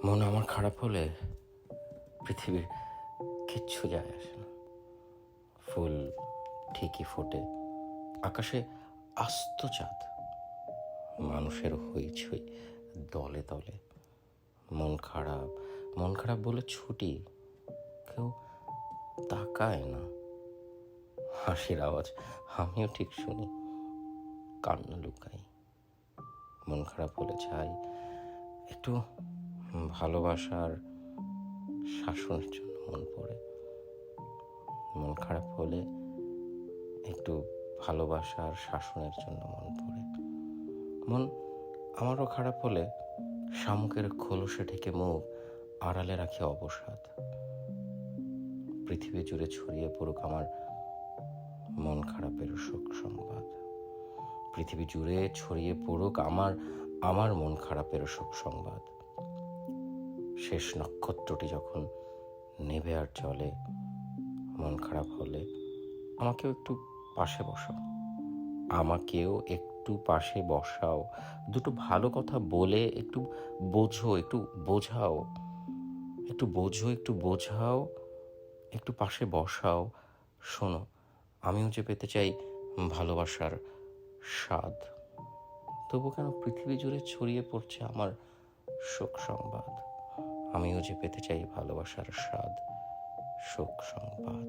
মন আমার খারাপ হলে পৃথিবীর কিচ্ছু যায় আসে না। ফুল ঠিকই ফোটে, আকাশে আস্ত চাঁদ, মানুষের হইচই দলে দলে। মন খারাপ মন খারাপ বলে ছুটি, কেউ তাকায় না। হাসির আওয়াজ আমিও ঠিক শুনি, কান্না লুকাই। মন খারাপ হলে চাই একটু ভালোবাসার শাসনের জন্য মন পড়ে। মন খারাপ হলে একটু ভালোবাসার শাসনের জন্য মন পড়ে। মন আমারও খারাপ হলে শামুকের খোলসে ঢেকে মুখ, আড়ালে রাখি অবসাদ। পৃথিবী জুড়ে ছড়িয়ে পড়ুক আমার মন খারাপের শোক সংবাদ। পৃথিবী জুড়ে ছড়িয়ে পড়ুক আমার মন খারাপের শোক সংবাদ। শেষ নক্ষত্রটি যখন নেভে আর চলে, মন খারাপ হলে আমাকেও একটু পাশে বসাও। আমাকেও একটু পাশে বসাও, দুটো ভালো কথা বলে একটু বোঝো, একটু বোঝাও, একটু বোঝো, একটু বোঝাও, একটু পাশে বসাও। শোনো, আমিও যে পেতে চাই ভালোবাসার স্বাদ। তবু কেন পৃথিবী জুড়ে ছড়িয়ে পড়ছে আমার শোক সংবাদ? আমিও যে পেতে চাই ভালোবাসার স্বাদ, শোক সংবাদ।